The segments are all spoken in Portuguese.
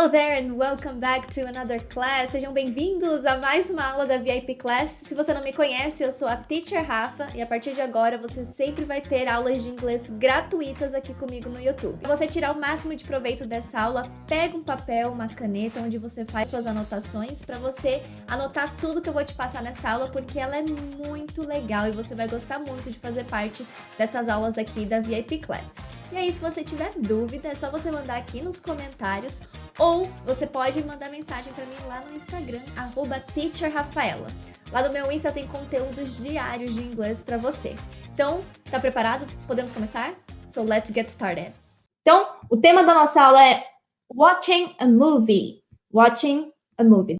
Hello there and welcome back to another class. Sejam bem-vindos a mais uma aula da VIP Class. Se você não me conhece, eu sou a Teacher Rafa e a partir de agora você sempre vai ter aulas de inglês gratuitas aqui comigo no YouTube. Para você tirar o máximo de proveito dessa aula, pega um papel, uma caneta onde você faz suas anotações para você anotar tudo que eu vou te passar nessa aula porque ela é muito legal e você vai gostar muito de fazer parte dessas aulas aqui da VIP Class. E aí, se você tiver dúvida, é só você mandar aqui nos comentários ou você pode mandar mensagem para mim lá no Instagram, @teacherrafaela. Lá no meu Insta tem conteúdos diários de inglês para você. Então, tá preparado? Podemos começar? So let's get started. Então, o tema da nossa aula é Watching a Movie. Watching a Movie.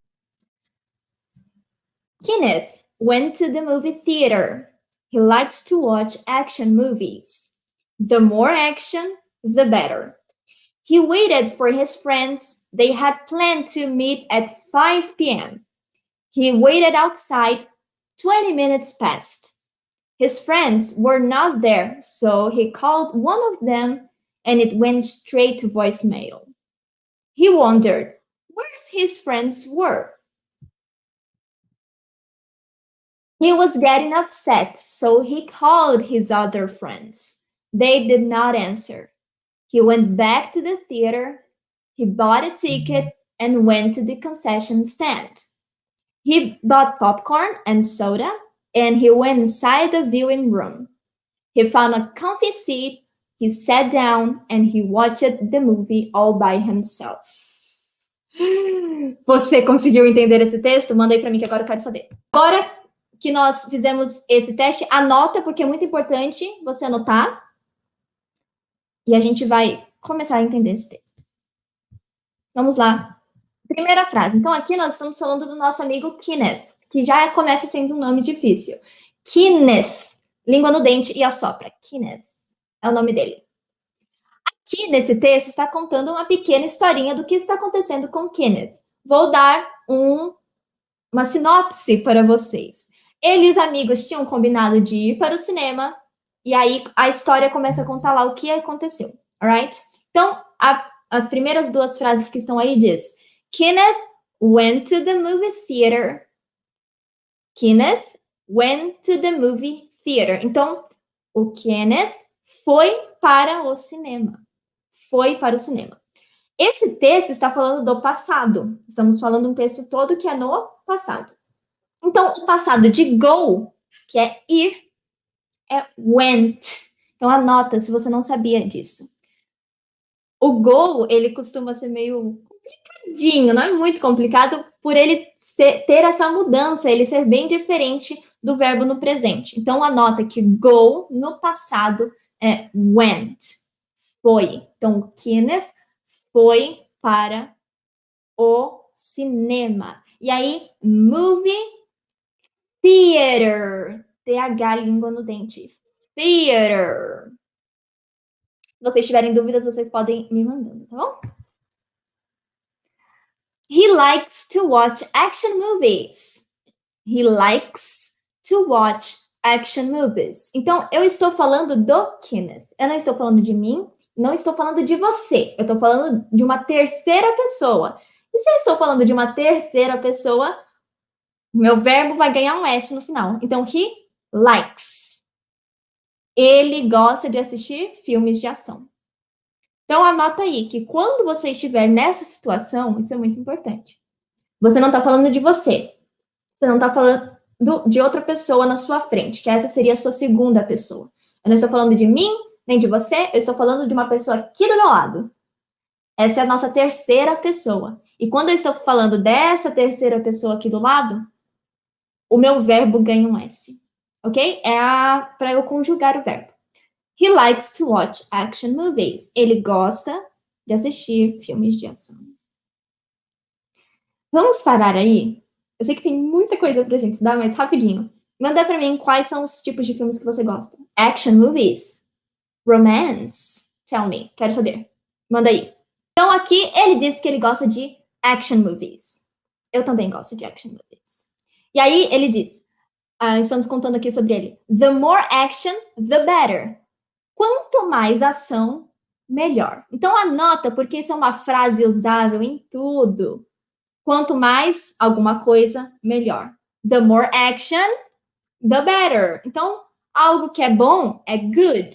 Kenneth went to the movie theater. He likes to watch action movies. The more action, the better. He waited for his friends. They had planned to meet at 5 p.m. He waited outside. 20 minutes passed. His friends were not there, so he called one of them and it went straight to voicemail. He wondered where his friends were. He was getting upset, so he called his other friends. They did not answer. He went back to the theater, he bought a ticket, and went to the concession stand. He bought popcorn and soda, and he went inside the viewing room. He found a comfy seat, he sat down, and he watched the movie all by himself. Você conseguiu entender esse texto? Manda aí pra mim que agora eu quero saber. Agora que nós fizemos esse teste, anota, porque é muito importante você anotar. E a gente vai começar a entender esse texto. Vamos lá. Primeira frase. Então, aqui nós estamos falando do nosso amigo Kenneth, que já começa sendo um nome difícil. Kenneth. Língua no dente e assopra. Kenneth é o nome dele. Aqui, nesse texto, está contando uma pequena historinha do que está acontecendo com Kenneth. Vou dar uma sinopse para vocês. Ele e os amigos tinham combinado de ir para o cinema. E aí, a história começa a contar lá o que aconteceu, alright? Então, as primeiras duas frases que estão aí diz Kenneth went to the movie theater. Kenneth went to the movie theater. Então, o Kenneth foi para o cinema. Foi para o cinema. Esse texto está falando do passado. Estamos falando um texto todo que é no passado. Então, o passado de go, que é ir, é went. Então, anota se você não sabia disso. O go, ele costuma ser meio complicadinho, não é muito complicado por ele ter essa mudança, ele ser bem diferente do verbo no presente. Então, anota que go, no passado, é went. Foi. Então, Kenneth foi para o cinema. E aí, movie theater. TH, língua no dente. Theater. Se vocês tiverem dúvidas, vocês podem me mandando, tá bom? He likes to watch action movies. He likes to watch action movies. Então, eu estou falando do Kenneth. Eu não estou falando de mim, não estou falando de você. Eu estou falando de uma terceira pessoa. E se eu estou falando de uma terceira pessoa, meu verbo vai ganhar um S no final. Então, he likes. Ele gosta de assistir filmes de ação. Então, anota aí que quando você estiver nessa situação, isso é muito importante. Você não está falando de você. Você não está falando de outra pessoa na sua frente, que essa seria a sua segunda pessoa. Eu não estou falando de mim, nem de você, eu estou falando de uma pessoa aqui do meu lado. Essa é a nossa terceira pessoa. E quando eu estou falando dessa terceira pessoa aqui do lado, o meu verbo ganha um S. Ok? É para eu conjugar o verbo. He likes to watch action movies. Ele gosta de assistir filmes de ação. Vamos parar aí? Eu sei que tem muita coisa pra gente estudar, mas rapidinho. Manda pra mim quais são os tipos de filmes que você gosta. Action movies? Romance? Tell me. Quero saber. Manda aí. Então aqui ele diz que ele gosta de action movies. Eu também gosto de action movies. E aí ele diz, estamos contando aqui sobre ele. The more action, the better. Quanto mais ação, melhor. Então, anota, porque isso é uma frase usável em tudo. Quanto mais alguma coisa, melhor. The more action, the better. Então, algo que é bom é good.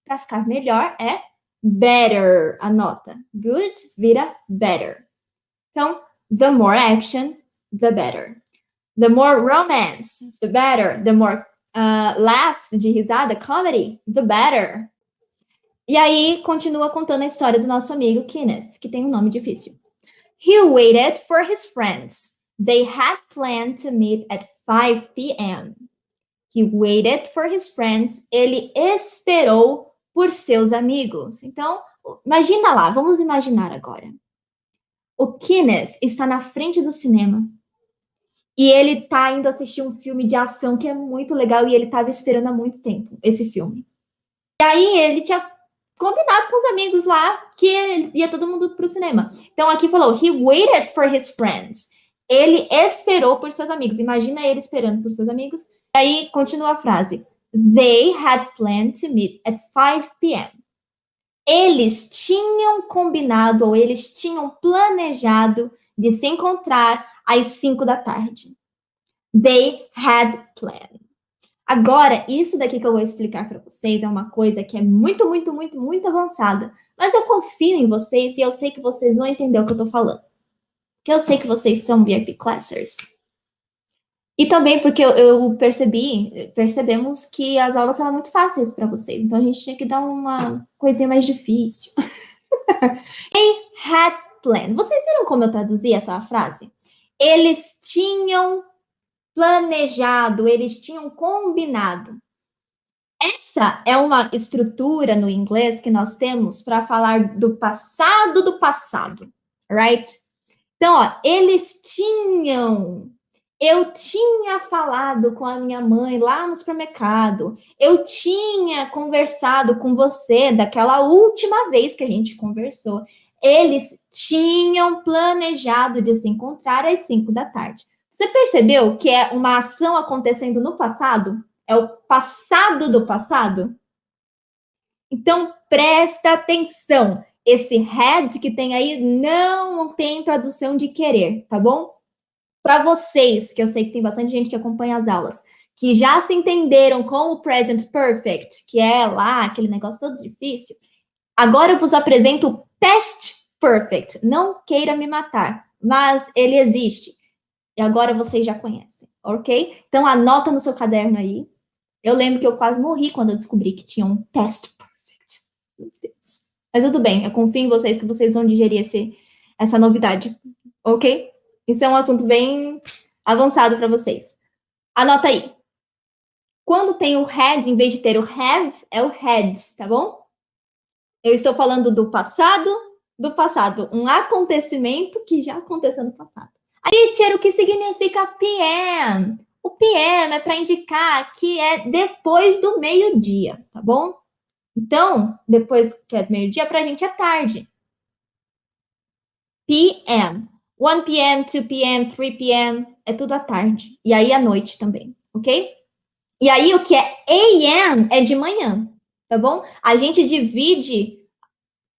Para ficar melhor é better. Anota. Good vira better. Então, the more action, the better. The more romance, the better. The more laughs, de risada, comedy, the better. E aí, continua contando a história do nosso amigo Kenneth, que tem um nome difícil. He waited for his friends. They had planned to meet at 5 p.m. He waited for his friends. Ele esperou por seus amigos. Então, imagina lá, vamos imaginar agora. O Kenneth está na frente do cinema e ele está indo assistir um filme de ação que é muito legal e ele estava esperando há muito tempo esse filme. E aí ele tinha combinado com os amigos lá que ia todo mundo pro cinema. Então aqui falou, he waited for his friends. Ele esperou por seus amigos. Imagina ele esperando por seus amigos. E aí continua a frase. They had planned to meet at 5 p.m. Eles tinham combinado ou eles tinham planejado de se encontrar às 5 da tarde. They had planned. Agora, isso daqui que eu vou explicar para vocês é uma coisa que é muito, muito, muito, muito avançada. Mas eu confio em vocês e eu sei que vocês vão entender o que eu tô falando. Porque eu sei que vocês são VIP Classers. E também porque percebemos que as aulas estavam muito fáceis para vocês. Então a gente tinha que dar uma coisinha mais difícil. They had planned. Vocês viram como eu traduzi essa frase? Eles tinham planejado, eles tinham combinado. Essa é uma estrutura no inglês que nós temos para falar do passado, right? Então, ó, eles tinham. Eu tinha falado com a minha mãe lá no supermercado. Eu tinha conversado com você daquela última vez que a gente conversou. Eles tinham planejado de se encontrar às 5 da tarde. Você percebeu que é uma ação acontecendo no passado? É o passado do passado? Então, presta atenção. Esse had que tem aí não tem tradução de querer, tá bom? Para vocês, que eu sei que tem bastante gente que acompanha as aulas, que já se entenderam com o present perfect, que é lá aquele negócio todo difícil, agora eu vos apresento o past perfect. Não queira me matar, mas ele existe. E agora vocês já conhecem, ok? Então anota no seu caderno aí. Eu lembro que eu quase morri quando eu descobri que tinha um past perfect. Meu Deus. Mas tudo bem, eu confio em vocês que vocês vão digerir essa novidade, ok? Isso é um assunto bem avançado para vocês. Anota aí. Quando tem o had, em vez de ter o have, é o had, tá bom? Eu estou falando do passado. Um acontecimento que já aconteceu no passado. Teacher, o que significa PM? O PM é para indicar que é depois do meio-dia, tá bom? Então, depois que é meio-dia, para a gente é tarde. PM. 1 p.m., 2 p.m., 3 p.m. É tudo à tarde. E aí à noite também, ok? E aí o que é AM é de manhã, tá bom? A gente divide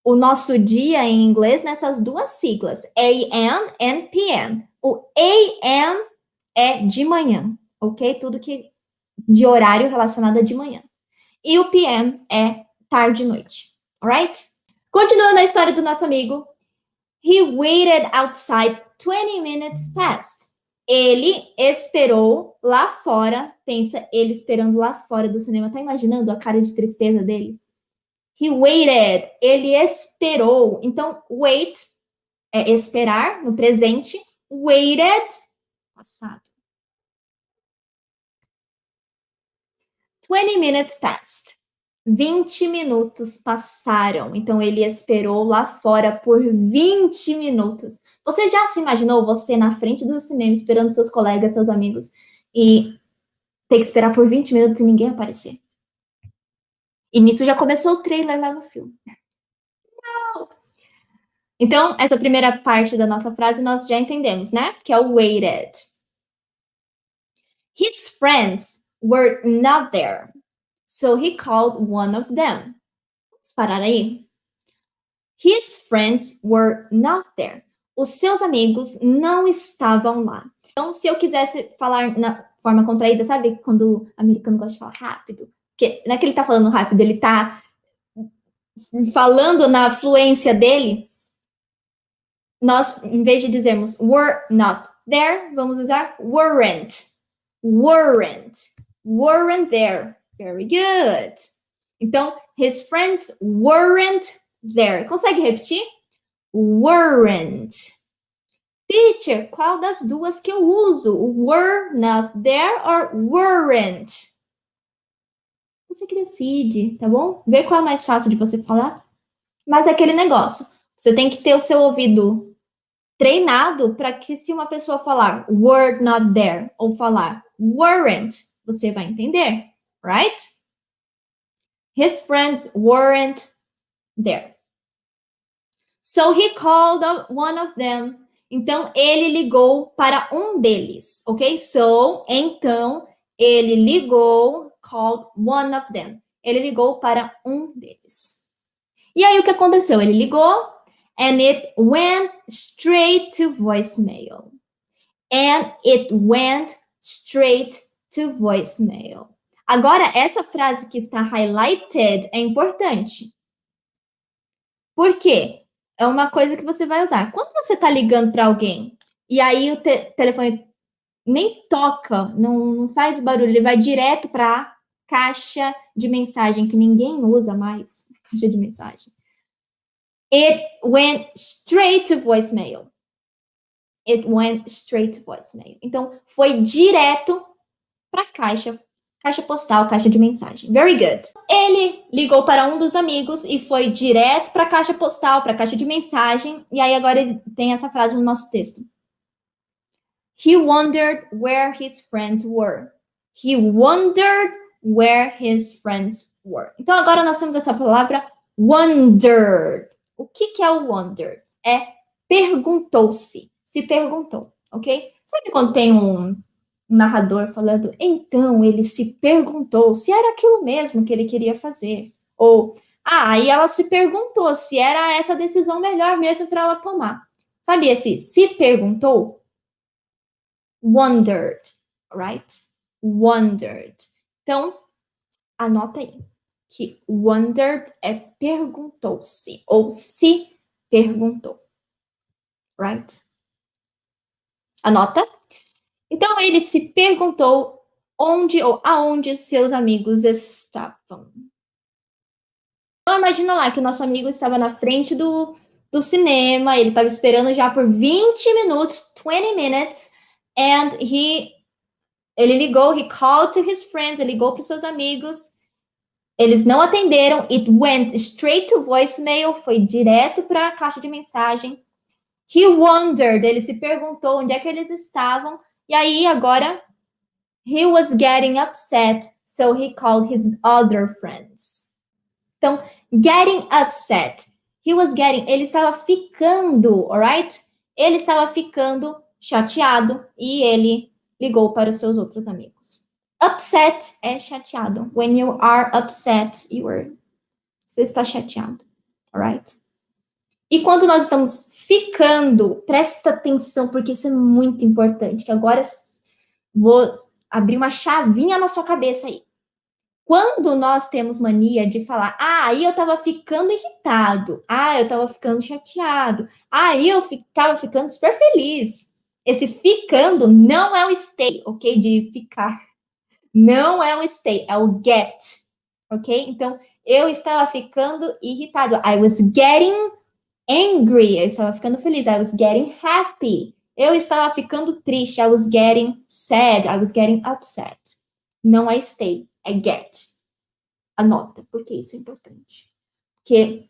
o nosso dia em inglês nessas duas siglas, AM and PM. O AM é de manhã, ok? Tudo que de horário relacionado a de manhã. E o PM é tarde e noite, alright? Continuando a história do nosso amigo, he waited outside 20 minutes past. Ele esperou lá fora. Pensa, ele esperando lá fora do cinema. Tá imaginando a cara de tristeza dele? He waited. Ele esperou. Então, wait é esperar no presente. Waited, passado. 20 minutes passed. 20 minutos passaram. Então, ele esperou lá fora por 20 minutos. Você já se imaginou você na frente do cinema esperando seus colegas, seus amigos e ter que esperar por 20 minutos e ninguém aparecer? E nisso já começou o trailer lá no filme. Não. Então, essa primeira parte da nossa frase nós já entendemos, né? Que é o waited. His friends were not there. So he called one of them. Vamos parar aí? His friends were not there. Os seus amigos não estavam lá. Então, se eu quisesse falar na forma contraída, sabe quando o americano gosta de falar rápido? Porque não é que ele tá falando rápido, ele tá falando na fluência dele. Nós, em vez de dizermos were not there, vamos usar weren't. Weren't. Weren't there. Very good. Então, his friends weren't there. Consegue repetir? Weren't. Teacher, qual das duas que eu uso? Were not there or weren't? Você que decide, tá bom? Vê qual é mais fácil de você falar. Mas é aquele negócio. Você tem que ter o seu ouvido treinado para que se uma pessoa falar were not there ou falar weren't, você vai entender, right? His friends weren't there. So he called one of them. Então, ele ligou para um deles, ok? So, então, ele ligou, called one of them. Ele ligou para um deles. E aí, o que aconteceu? Ele ligou, and it went straight to voicemail. And it went straight to voicemail. Agora, essa frase que está highlighted é importante. Por quê? É uma coisa que você vai usar. Quando você está ligando para alguém e aí o telefone nem toca, não faz barulho, ele vai direto para a caixa de mensagem, que ninguém usa mais, caixa de mensagem. It went straight to voicemail. It went straight to voicemail. Então, foi direto para a caixa postal, caixa de mensagem. Very good. Ele ligou para um dos amigos e foi direto para a caixa postal, para a caixa de mensagem. E aí agora ele tem essa frase no nosso texto. He wondered where his friends were. He wondered where his friends were. Então agora nós temos essa palavra wondered. O que é o wondered? É perguntou-se. Se perguntou, ok? Sabe quando tem um narrador falando, então ele se perguntou se era aquilo mesmo que ele queria fazer. Ou, aí ela se perguntou se era essa decisão melhor mesmo para ela tomar. Sabe esse se perguntou? Wondered, right? Wondered. Então, anota aí que wondered é perguntou-se ou se perguntou, right? Anota? Então, ele se perguntou onde ou aonde seus amigos estavam. Então, imagina lá que o nosso amigo estava na frente do cinema, ele estava esperando já por 20 minutos, 20 minutes, and ele ligou, he called to his friends, ele ligou para os seus amigos, eles não atenderam, it went straight to voicemail, foi direto para a caixa de mensagem. He wondered, ele se perguntou onde é que eles estavam, e aí, agora, he was getting upset, so he called his other friends. Então, getting upset. Ele estava ficando, alright? Ele estava ficando chateado e ele ligou para os seus outros amigos. Upset é chateado. When you are upset, você está chateado, alright? E quando nós estamos ficando, presta atenção, porque isso é muito importante, que agora vou abrir uma chavinha na sua cabeça aí. Quando nós temos mania de falar, aí eu tava ficando irritado, eu tava ficando chateado, aí eu tava ficando super feliz. Esse ficando não é o stay, ok? De ficar. Não é o stay, é o get, ok? Então, eu estava ficando irritado. I was getting angry. Eu estava ficando feliz. I was getting happy. Eu estava ficando triste. I was getting sad. I was getting upset. Não é stay, é get. Anota, porque isso é importante. Porque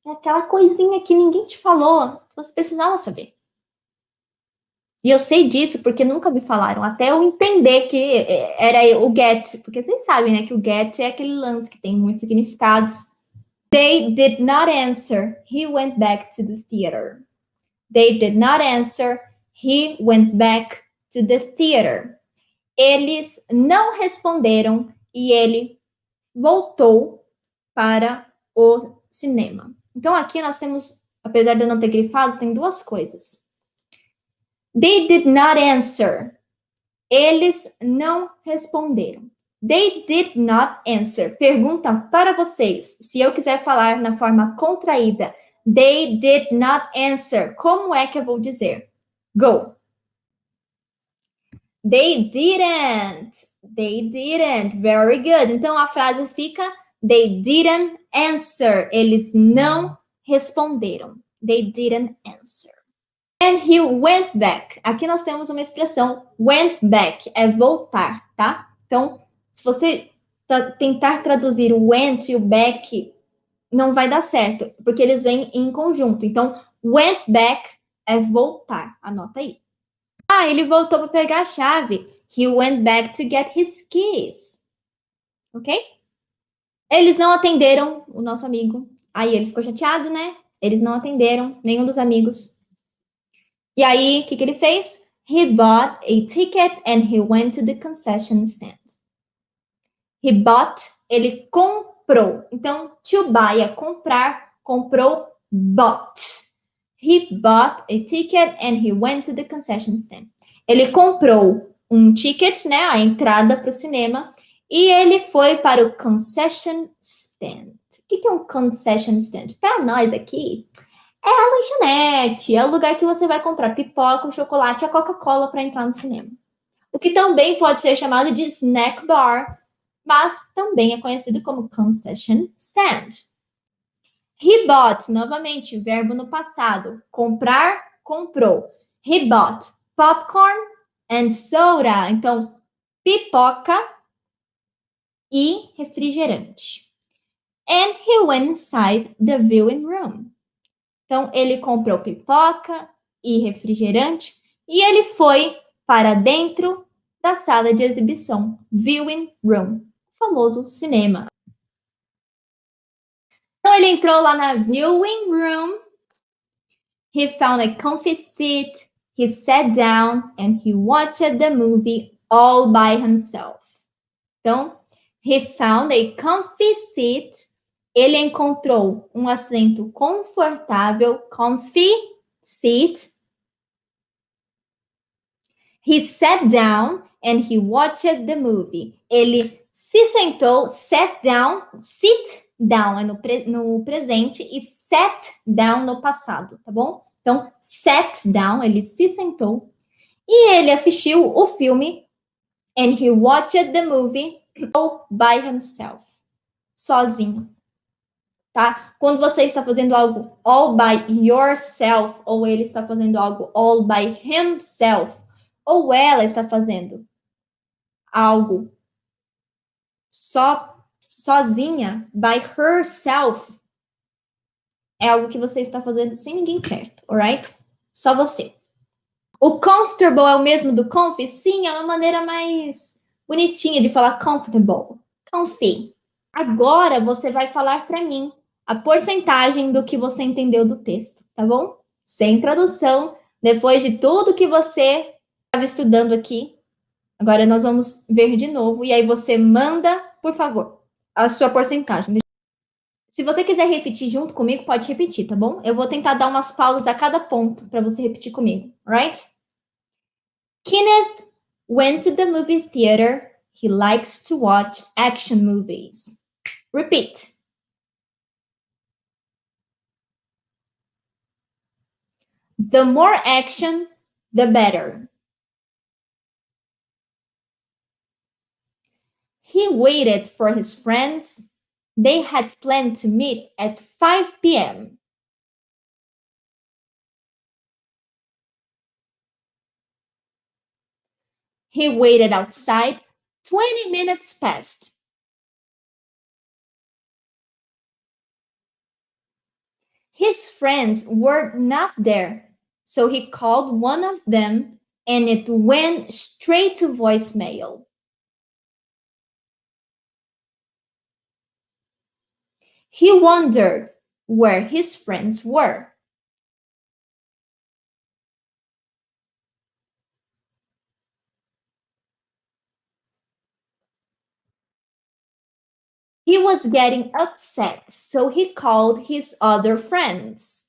é aquela coisinha que ninguém te falou, você precisava saber. E eu sei disso porque nunca me falaram, até eu entender que era o get. Porque vocês sabem, né, que o get é aquele lance que tem muitos significados. They did not answer. He went back to the theater. They did not answer. He went back to the theater. Eles não responderam e ele voltou para o cinema. Então, aqui nós temos, apesar de eu não ter grifado, tem duas coisas. They did not answer. Eles não responderam. They did not answer. Pergunta para vocês. Se eu quiser falar na forma contraída, they did not answer. Como é que eu vou dizer? Go. They didn't. They didn't. Very good. Então a frase fica they didn't answer. Eles não responderam. They didn't answer. And he went back. Aqui nós temos uma expressão went back, é voltar, tá? Então, se você tentar traduzir o went e o back, não vai dar certo, porque eles vêm em conjunto. Então, went back é voltar. Anota aí. Ah, ele voltou para pegar a chave. He went back to get his keys. Ok? Eles não atenderam o nosso amigo. Aí ele ficou chateado, né? Eles não atenderam nenhum dos amigos. E aí, o que ele fez? He bought a ticket and he went to the concession stand. He bought, ele comprou. Então, to buy é comprar, comprou, bought. He bought a ticket and he went to the concession stand. Ele comprou um ticket, né, a entrada para o cinema, e ele foi para o concession stand. O que é um concession stand? Para nós aqui, é a lanchonete, é o lugar que você vai comprar pipoca, o chocolate e a Coca-Cola para entrar no cinema. O que também pode ser chamado de snack bar, mas também é conhecido como concession stand. He bought, novamente, verbo no passado. Comprar, comprou. He bought popcorn and soda. Então, pipoca e refrigerante. And he went inside the viewing room. Então, ele comprou pipoca e refrigerante e ele foi para dentro da sala de exibição, viewing room, o famoso cinema. Então, ele entrou lá na viewing room, he found a comfy seat, he sat down and he watched the movie all by himself. Então, he found a comfy seat, ele encontrou um assento confortável, comfy seat. He sat down and he watched the movie. Ele se sentou, sat down, sit down é no presente e sat down no passado, tá bom? Então, sat down, ele se sentou e ele assistiu o filme and he watched the movie all by himself, sozinho. Tá? Quando você está fazendo algo all by yourself ou ele está fazendo algo all by himself, ou ela está fazendo algo sozinha, by herself, é algo que você está fazendo sem ninguém perto, alright? Só você. O comfortable é o mesmo do comfy? Sim, é uma maneira mais bonitinha de falar comfortable. Comfy. Agora você vai falar para mim a porcentagem do que você entendeu do texto, tá bom? Sem tradução, depois de tudo que você estava estudando aqui. Agora nós vamos ver de novo e aí você manda, por favor, a sua porcentagem. Se você quiser repetir junto comigo, pode repetir, tá bom? Eu vou tentar dar umas pausas a cada ponto para você repetir comigo, right? Kenneth went to the movie theater. He likes to watch action movies. Repeat. The more action, the better. He waited for his friends. They had planned to meet at 5 p.m. He waited outside. 20 minutes passed. His friends were not there, so he called one of them and it went straight to voicemail. He wondered where his friends were. He was getting upset, so he called his other friends.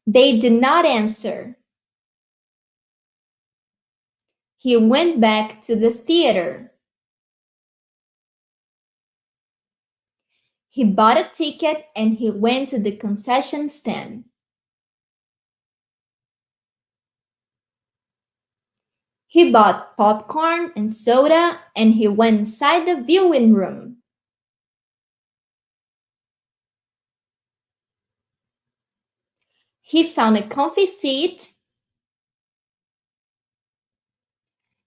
They did not answer. He went back to the theater. He bought a ticket and he went to the concession stand. He bought popcorn and soda and he went inside the viewing room. He found a comfy seat.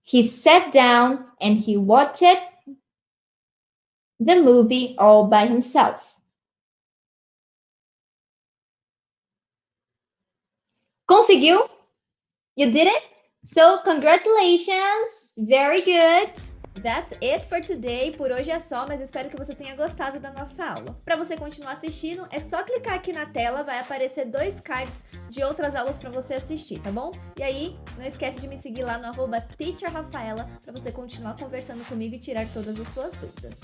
He sat down and he watched the movie all by himself. Conseguiu? You did it? So, congratulations! Very good! That's it for today. Por hoje é só, mas espero que você tenha gostado da nossa aula. Para você continuar assistindo, é só clicar aqui na tela, vai aparecer 2 cards de outras aulas para você assistir, tá bom? E aí, não esquece de me seguir lá no @teacherrafaela para você continuar conversando comigo e tirar todas as suas dúvidas.